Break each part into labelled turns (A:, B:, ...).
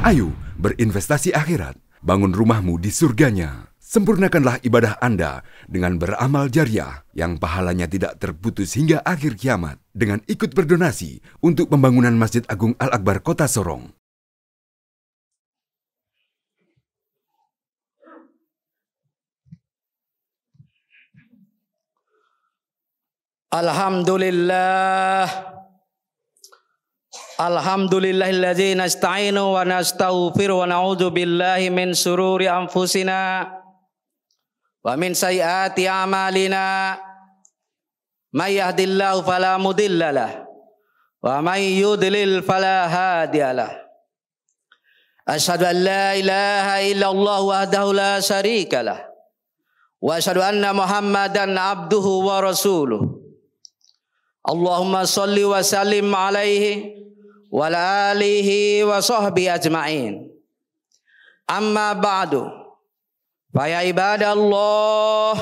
A: Ayo berinvestasi akhirat, bangun rumahmu di surganya. Sempurnakanlah ibadah Anda dengan beramal jariah yang pahalanya tidak terputus hingga akhir kiamat dengan ikut berdonasi untuk pembangunan Masjid Agung Al-Akbar Kota Sorong.
B: Alhamdulillahilladzi nasta'inu wa nastaghfiru wa na'udzu billahi min sururi anfusina wa min sayyiati a'malina. May yahdihillahu fala mudilla lahu wa may yudlil fala hadiya lahu. Asyhadu an la ilaha illallah wahdahu la syarika lah wa asyhadu anna Muhammadan abduhu wa rasuluh. Allahumma shalli wa sallim alaihi wa ala alihi wa sahbihi ajma'in. Amma ba'du. Fa ya ibadallah,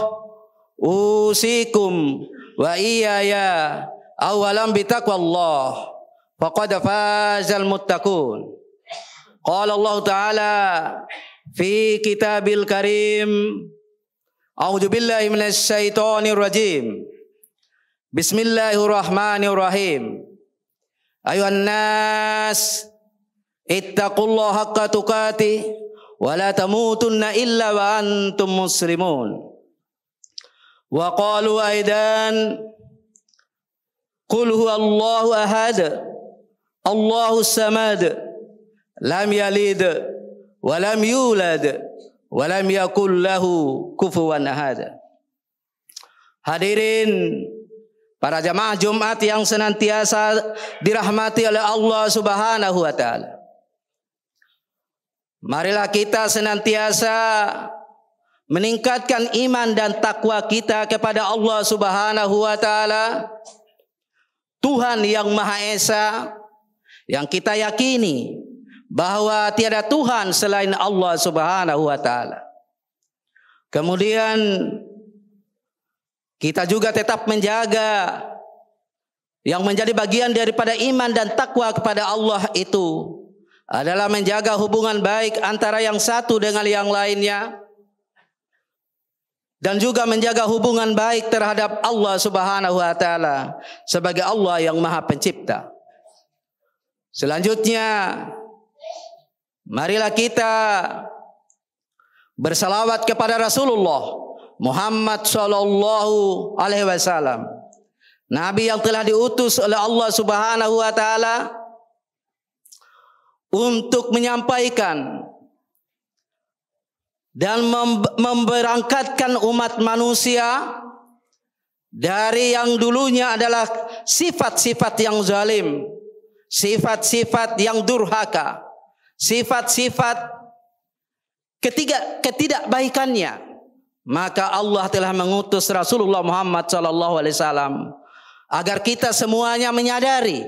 B: usikum wa iyaya awalan bitaqwallah. Faqad fazal muttaqun. Qala Allah Ta'ala fi kitabil karim. A'udzu billahi minasy syaithanir rajim. Bismillahirrahmanirrahim. Ayuhan nas, ittaqullaha haqqa tuqatih wa la tamutunna illa wa antum muslimun. Wa qalu aidan, qul huwallahu ahad, Allahus samad, lam yalid wa lam yulad wa lam yakul lahu kufuwan ahad. Hadirin para jamaah Jumat yang senantiasa dirahmati oleh Allah Subhanahu wa Ta'ala. Marilah kita senantiasa meningkatkan iman dan takwa kita kepada Allah Subhanahu wa Ta'ala, Tuhan yang Maha Esa, yang kita yakini bahwa tiada Tuhan selain Allah Subhanahu wa Ta'ala. Kemudian kita juga tetap menjaga yang menjadi bagian daripada iman dan takwa kepada Allah itu adalah menjaga hubungan baik antara yang satu dengan yang lainnya, dan juga menjaga hubungan baik terhadap Allah Subhanahu wa Ta'ala sebagai Allah yang Maha Pencipta. Selanjutnya, marilah kita bersalawat kepada Rasulullah Muhammad sallallahu alaihi wasallam, Nabi yang telah diutus oleh Allah Subhanahu wa Ta'ala untuk menyampaikan dan memberangkatkan umat manusia dari yang dulunya adalah sifat-sifat yang zalim, sifat-sifat yang durhaka, sifat-sifat ketidakbaikannya. Maka Allah telah mengutus Rasulullah Muhammad SAW agar kita semuanya menyadari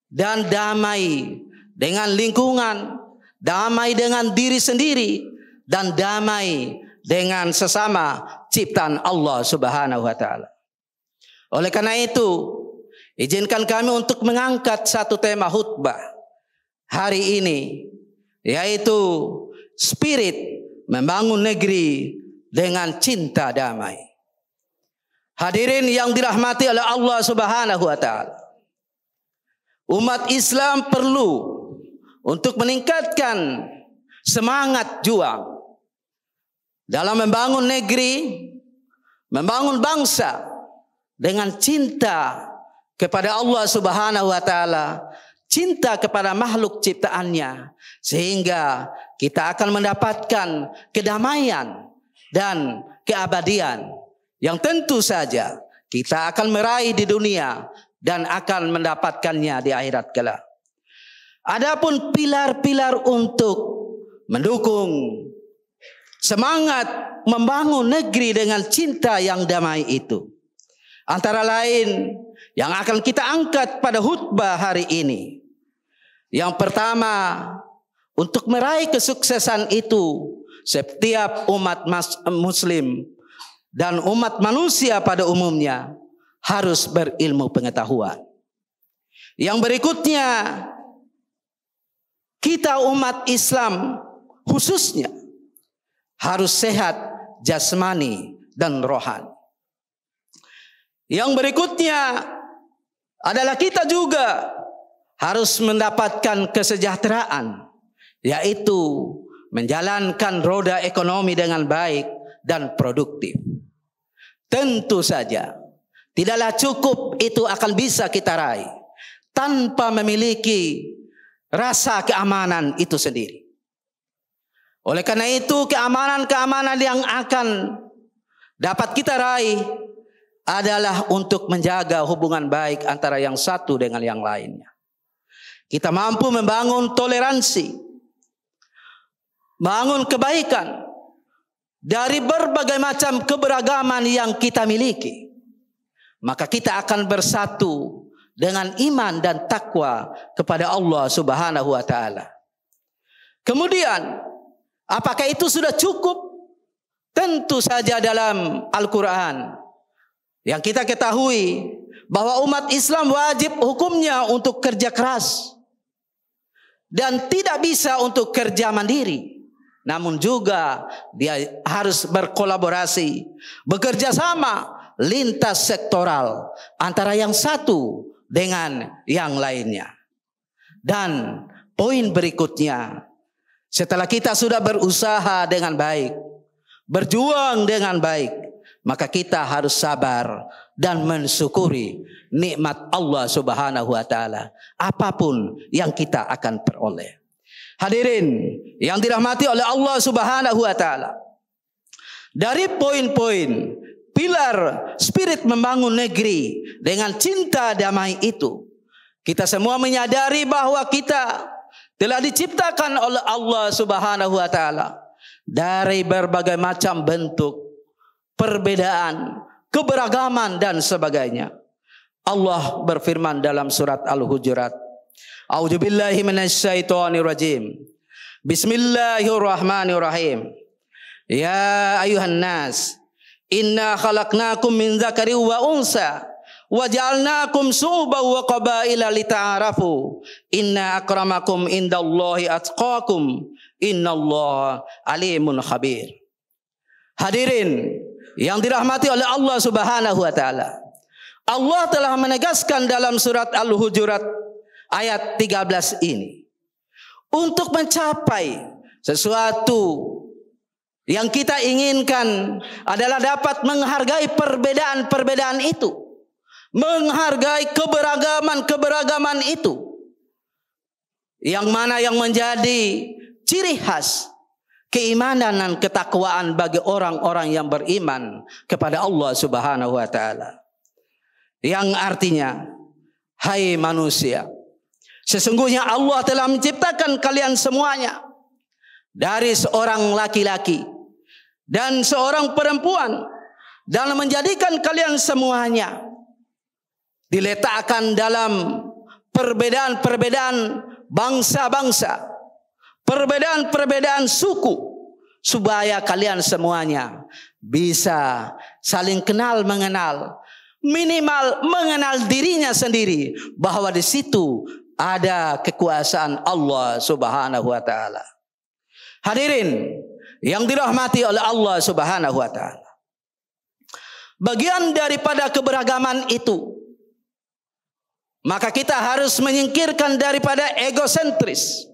B: dan damai dengan lingkungan, damai dengan diri sendiri, dan damai dengan sesama ciptaan Allah Subhanahu wa Ta'ala. Oleh karena itu, izinkan kami untuk mengangkat satu tema khutbah hari ini, yaitu spirit membangun negeri dengan cinta damai. Hadirin yang dirahmati oleh Allah Subhanahu wa Ta'ala, umat Islam perlu untuk meningkatkan semangat juang dalam membangun negeri, membangun bangsa dengan cinta kepada Allah Subhanahu wa Ta'ala, cinta kepada makhluk ciptaannya, sehingga kita akan mendapatkan kedamaian dan keabadian yang tentu saja kita akan meraih di dunia dan akan mendapatkannya di akhirat kelak. Adapun pilar-pilar untuk mendukung semangat membangun negeri dengan cinta yang damai itu, antara lain yang akan kita angkat pada khutbah hari ini. Yang pertama, untuk meraih kesuksesan itu, setiap umat muslim dan umat manusia pada umumnya harus berilmu pengetahuan. Yang berikutnya, kita umat Islam khususnya harus sehat jasmani dan rohani. Yang berikutnya adalah kita juga harus mendapatkan kesejahteraan, yaitu menjalankan roda ekonomi dengan baik dan produktif. Tentu saja tidaklah cukup itu akan bisa kita raih tanpa memiliki rasa keamanan itu sendiri. Oleh karena itu, keamanan-keamanan yang akan dapat kita raih adalah untuk menjaga hubungan baik antara yang satu dengan yang lainnya. Kita mampu membangun toleransi, bangun kebaikan dari berbagai macam keberagaman yang kita miliki. Maka kita akan bersatu dengan iman dan takwa kepada Allah Subhanahu wa taala. Kemudian, apakah itu sudah cukup? Tentu saja dalam Al-Quran yang kita ketahui bahwa umat Islam wajib hukumnya untuk kerja keras dan tidak bisa untuk kerja mandiri. Namun juga dia harus berkolaborasi, bekerja sama lintas sektoral antara yang satu dengan yang lainnya. Dan poin berikutnya, setelah kita sudah berusaha dengan baik, berjuang dengan baik, maka kita harus sabar dan mensyukuri nikmat Allah Subhanahu wa taala apapun yang kita akan peroleh. Hadirin yang dirahmati oleh Allah Subhanahu wa taala, dari poin-poin pilar spirit membangun negeri dengan cinta damai itu, kita semua menyadari bahwa kita telah diciptakan oleh Allah Subhanahu wa taala dari berbagai macam bentuk perbedaan, keberagaman dan sebagainya. Allah berfirman dalam surat Al-Hujurat, A'udzubillahi minasyaitonirrajim. Bismillahirrahmanirrahim. Ya ayuhan nas, inna khalaqnakum min dzakarin wa unsa wa ja'alnakum syu'uban wa qabaila lita'arafu. Inna akramakum indallahi atqakum. Innallaha alimun khabir. Hadirin yang dirahmati oleh Allah Subhanahu wa taala, Allah telah menegaskan dalam surat Al-Hujurat ayat 13 ini, untuk mencapai sesuatu yang kita inginkan adalah dapat menghargai perbedaan-perbedaan itu, menghargai keberagaman-keberagaman itu, yang mana yang menjadi ciri khas keimanan dan ketakwaan bagi orang-orang yang beriman kepada Allah Subhanahu wa taala. Yang artinya, hai manusia, sesungguhnya Allah telah menciptakan kalian semuanya dari seorang laki-laki dan seorang perempuan, dan menjadikan kalian semuanya diletakkan dalam perbedaan-perbedaan bangsa-bangsa, perbedaan-perbedaan suku, supaya kalian semuanya bisa saling kenal mengenal, minimal mengenal dirinya sendiri, bahwa di situ ada kekuasaan Allah Subhanahu wa taala. Hadirin yang dirahmati oleh Allah Subhanahu wa taala, bagian daripada keberagaman itu, maka kita harus menyingkirkan daripada egosentris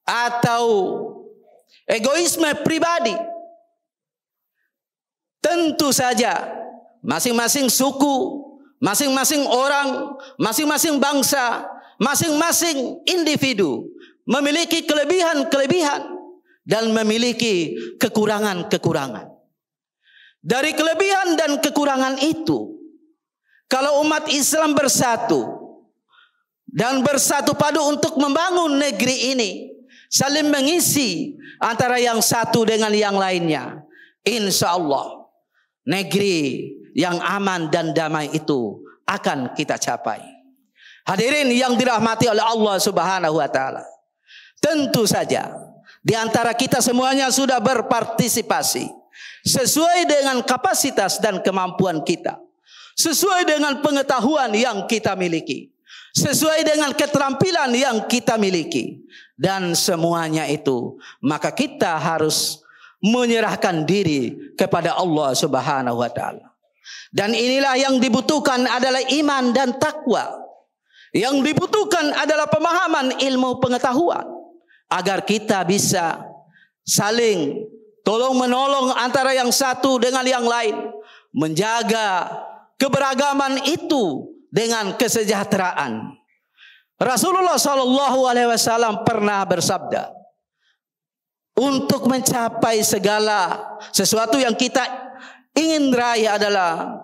B: atau egoisme pribadi. Tentu saja masing-masing suku, masing-masing orang, masing-masing bangsa, masing-masing individu memiliki kelebihan-kelebihan dan memiliki kekurangan-kekurangan. Dari kelebihan dan kekurangan itu, kalau umat Islam bersatu dan bersatu padu untuk membangun negeri ini, saling mengisi antara yang satu dengan yang lainnya, insya Allah negeri yang aman dan damai itu akan kita capai. Hadirin yang dirahmati oleh Allah Subhanahu wa taala, tentu saja di antara kita semuanya sudah berpartisipasi sesuai dengan kapasitas dan kemampuan kita, sesuai dengan pengetahuan yang kita miliki, sesuai dengan keterampilan yang kita miliki. dan semuanya itu, maka kita harus menyerahkan diri kepada Allah Subhanahu wa taala. Dan inilah yang dibutuhkan adalah iman dan takwa. Yang dibutuhkan adalah pemahaman ilmu pengetahuan agar kita bisa saling tolong menolong antara yang satu dengan yang lain, menjaga keberagaman itu dengan kesejahteraan. Rasulullah SAW pernah bersabda, untuk mencapai segala sesuatu yang kita ingin raih adalah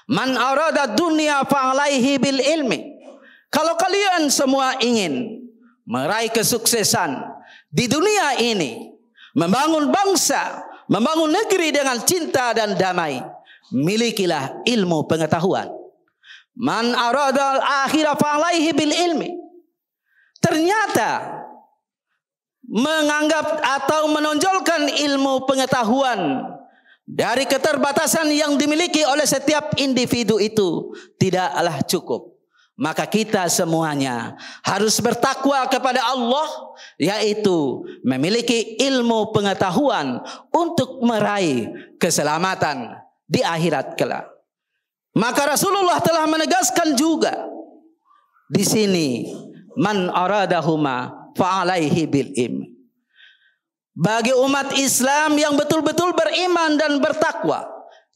B: man arada dunya fa'alaihi bil ilmi. Kalau kalian semua ingin meraih kesuksesan di dunia ini, membangun bangsa, membangun negeri dengan cinta dan damai, milikilah ilmu pengetahuan. Man aradal akhirah fa'alaihi bil ilmi. Ternyata menganggap atau menonjolkan ilmu pengetahuan dari keterbatasan yang dimiliki oleh setiap individu itu tidaklah cukup. Maka kita semuanya harus bertakwa kepada Allah, yaitu memiliki ilmu pengetahuan untuk meraih keselamatan di akhirat kelak. Maka Rasulullah telah menegaskan juga di sini, man aradahuma fa'alaihi bil ilmi. Bagi umat Islam yang betul-betul beriman dan bertakwa,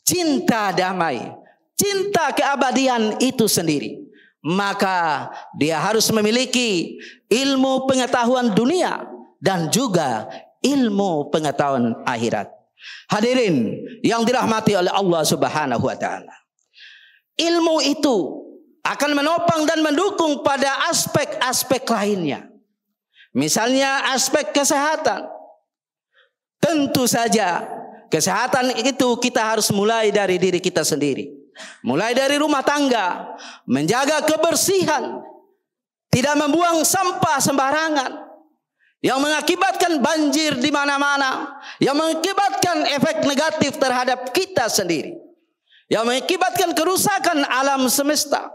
B: cinta damai, cinta keabadian itu sendiri, maka dia harus memiliki ilmu pengetahuan dunia dan juga ilmu pengetahuan akhirat. Hadirin yang dirahmati oleh Allah Subhanahu wa taala, ilmu itu akan menopang dan mendukung pada aspek-aspek lainnya. Misalnya aspek kesehatan. Tentu saja kesehatan itu kita harus mulai dari diri kita sendiri. Mulai dari rumah tangga, menjaga kebersihan, tidak membuang sampah sembarangan yang mengakibatkan banjir di mana-mana, yang mengakibatkan efek negatif terhadap kita sendiri, yang mengakibatkan kerusakan alam semesta,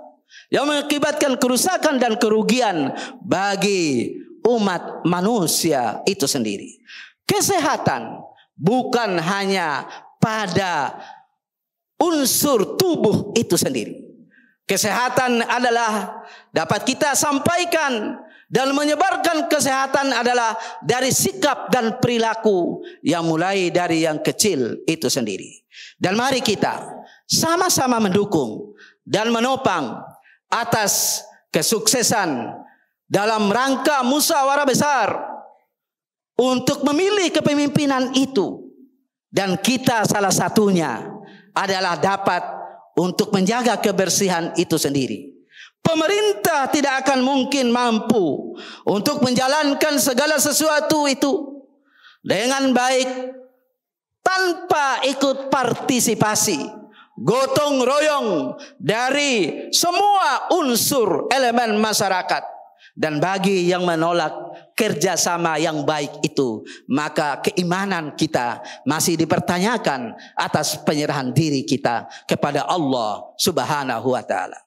B: yang mengakibatkan kerusakan dan kerugian bagi umat manusia itu sendiri. Kesehatan bukan hanya pada unsur tubuh itu sendiri. Kesehatan adalah dapat kita sampaikan dan menyebarkan kesehatan adalah dari sikap dan perilaku yang mulai dari yang kecil itu sendiri. Dan mari kita sama-sama mendukung dan menopang atas kesuksesan dalam rangka musyawarah besar untuk memilih kepemimpinan itu. Dan kita salah satunya adalah dapat untuk menjaga kebersihan itu sendiri. Pemerintah tidak akan mungkin mampu untuk menjalankan segala sesuatu itu dengan baik tanpa ikut partisipasi, gotong royong dari semua unsur elemen masyarakat. Dan bagi yang menolak kerjasama yang baik itu, maka keimanan kita masih dipertanyakan atas penyerahan diri kita kepada Allah Subhanahu wa taala.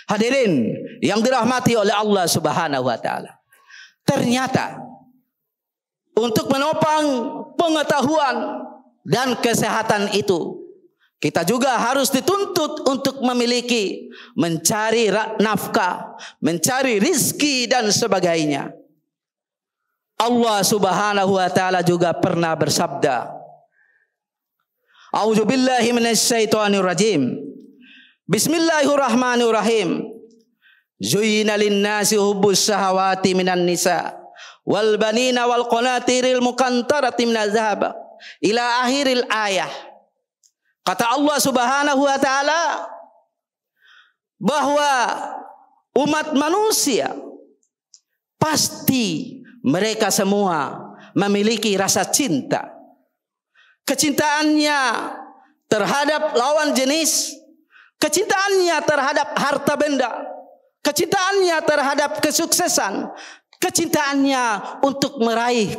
B: Hadirin yang dirahmati oleh Allah Subhanahu wa taala, ternyata untuk menopang pengetahuan dan kesehatan itu, kita juga harus dituntut untuk memiliki, mencari nafkah, mencari rizki dan sebagainya. Allah Subhanahu wa taala juga pernah bersabda, A'udzubillahi minasyaitonir rajim. Bismillahirrahmanirrahim. Zuyyina lin-nasi hubbus syahawati minan nisa wal banina wal qanatiril muqantarati minaz zahab ila akhiril ayah. Kata Allah Subhanahu wa taala bahwa umat manusia pasti mereka semua memiliki rasa cinta. Kecintaannya terhadap lawan jenis, kecintaannya terhadap harta benda, kecintaannya terhadap kesuksesan, kecintaannya untuk meraih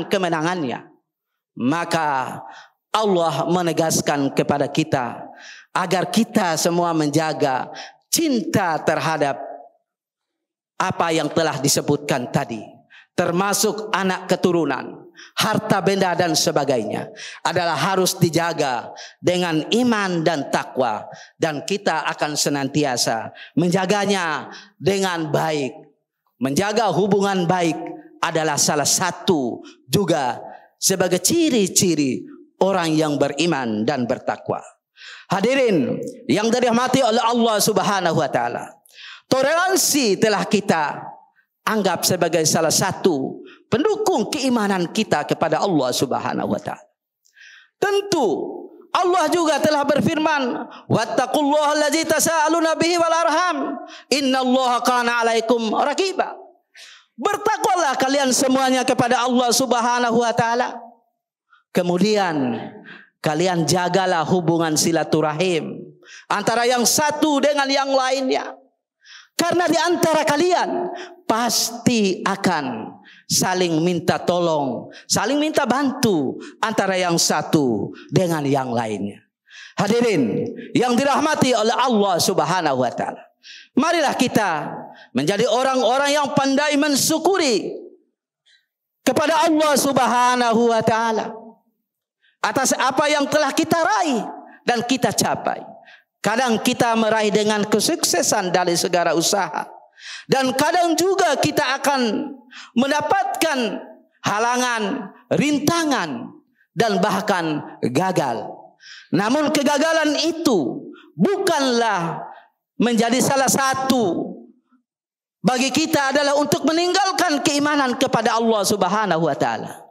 B: kemenangannya. Maka Allah menegaskan kepada kita agar kita semua menjaga cinta terhadap apa yang telah disebutkan tadi. termasuk anak keturunan, harta benda dan sebagainya, adalah harus dijaga dengan iman dan takwa, dan kita akan senantiasa menjaganya dengan baik. Menjaga hubungan baik adalah salah satu juga sebagai ciri-ciri orang yang beriman dan bertakwa. Hadirin yang dirahmati oleh Allah Subhanahu wa taala, toleransi telah kita anggap sebagai salah satu pendukung keimanan kita kepada Allah Subhanahu wa taala. Tentu Allah juga telah berfirman, wattaqullaha allazi tasaaluna bihi wal arham, innallaha kana 'alaikum raqiba. Bertakwalah kalian semuanya kepada Allah Subhanahu wa taala. Kemudian kalian jagalah hubungan silaturahim antara yang satu dengan yang lainnya. Karena di antara kalian pasti akan saling minta tolong, saling minta bantu antara yang satu dengan yang lainnya. Hadirin yang dirahmati oleh Allah Subhanahu wa taala, marilah kita menjadi orang-orang yang pandai mensyukuri kepada Allah Subhanahu wa taala atas apa yang telah kita raih dan kita capai. Kadang kita meraih dengan kesuksesan dari segala usaha, dan kadang juga kita akan mendapatkan halangan, rintangan, dan bahkan gagal. Namun kegagalan itu bukanlah menjadi salah satu bagi kita adalah untuk meninggalkan keimanan kepada Allah Subhanahu wa taala.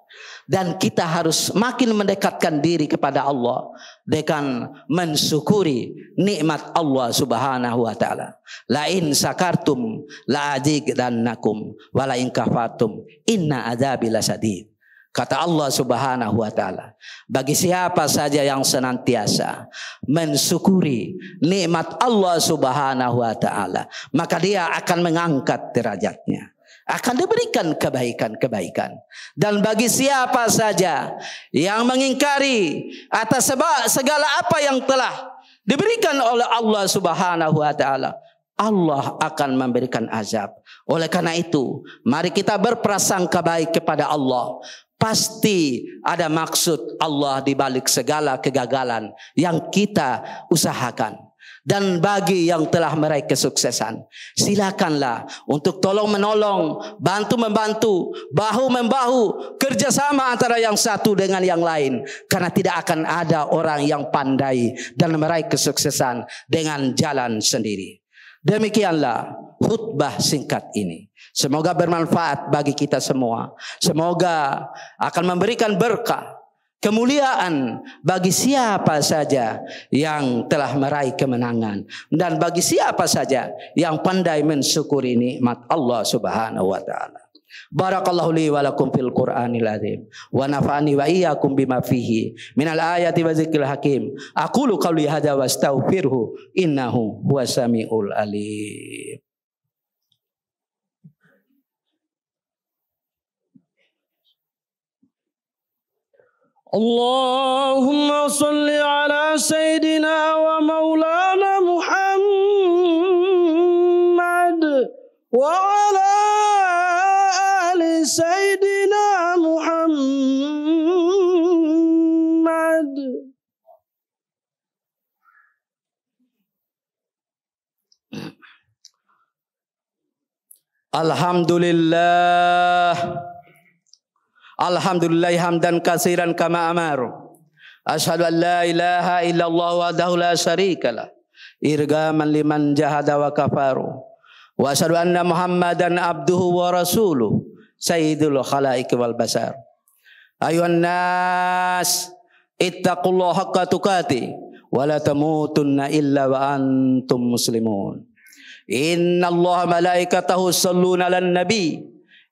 B: Dan kita harus makin mendekatkan diri kepada Allah dengan mensyukuri nikmat Allah Subhanahu wa taala. La in sakartum la azidannakum wa la in kafartum inna adzabi lasadid. Kata Allah Subhanahu wa taala, bagi siapa saja yang senantiasa mensyukuri nikmat Allah Subhanahu wa taala, maka dia akan mengangkat derajatnya, akan diberikan kebaikan-kebaikan. Dan bagi siapa saja yang mengingkari atas segala apa yang telah diberikan oleh Allah Subhanahu wa taala, Allah akan memberikan azab. Oleh karena itu, mari kita berprasangka baik kepada Allah. Pasti ada maksud Allah di balik segala kegagalan yang kita usahakan. Dan bagi yang telah meraih kesuksesan, silakanlah untuk tolong menolong, bantu membantu, bahu membahu, kerjasama antara yang satu dengan yang lain. Karena tidak akan ada orang yang pandai dan meraih kesuksesan dengan jalan sendiri. Demikianlah khutbah singkat ini. Semoga bermanfaat bagi kita semua. Semoga akan memberikan berkah, kemuliaan bagi siapa saja yang telah meraih kemenangan, dan bagi siapa saja yang pandai mensyukuri nikmat Allah Subhanahu wa taala. Barakallahu li wa lakum fil Qur'anil azim wa nafa'ani wa iyyakum bima fihi minal ayati wa dzikril hakim. Aqulu qouli hadza wa astaghfiruhu innahu huwas samiul alim. Allahumma salli ala Sayyidina wa Maulana Muhammad wa ala ali Sayyidina Muhammad. Alhamdulillah. Alhamdulillah hamdan katsiran kama amar. Asyhadu an la ilaha illallah wahdahu la syarikalah, irgaman liman jahada wa kafaru. Wa asyhadu anna Muhammadan abduhu wa rasuluh, sayyidul khalaiq wal basar. Ayuhan nas, ittaqullaha haqqa tuqatih wa la tamutunna illa wa antum muslimun. Innallaha malaikatahu yusholluna 'alan nabi.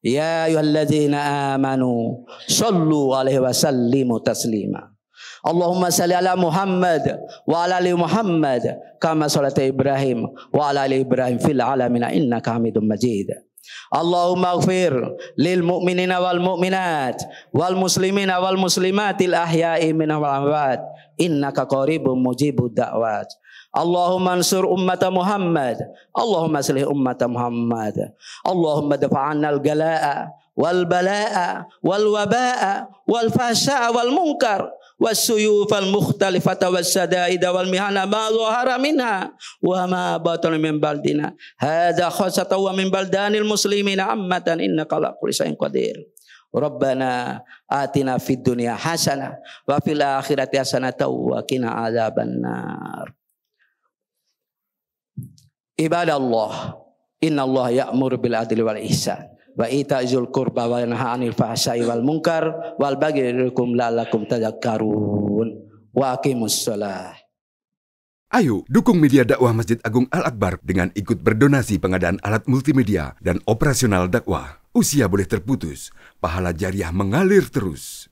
B: Ya ayyuhalladzina amanu shallu alaihi wa sallimu taslima. Allahumma salli ala Muhammad wa ala ali Muhammad kama shalaita Ibrahim wa ala ali Ibrahim fil alamin innaka Hamidum Majid. Allahumma ighfir lil mu'minina wal mu'minat wal muslimina wal muslimatil ahya'i minhum wal amwat innaka qaribun mujibud da'wat. Allahumma ansur ummata Muhammad. Allahumma aslih ummata Muhammad. Allahumma dafa'anna al-gala'a wal bala'a wal waba'a wal fahsya'a wal munkar was-suyuf al-mukhtalifata was-sada'ida wal mihana ma dhahara minha wa ma batana min baldina. Hadza khassatan wa min baldanil muslimina ammatan innaka ala kulli syai'in qadir. Rabbana atina fid dunya hasanah wa fil akhirati hasanah wa qina adzabannar. Ibadallah, innallaha ya'muru bil adli wal ihsan wa ita'izul qurba wa yanha 'anil fahsya'i wal munkar wal baghi yaidukum la'allakum tadhakkarun. Wa aqimus shalah.
A: Ayo dukung media dakwah Masjid Agung Al-Akbar dengan ikut berdonasi pengadaan alat multimedia dan operasional dakwah. Usia boleh terputus, pahala jariah mengalir terus.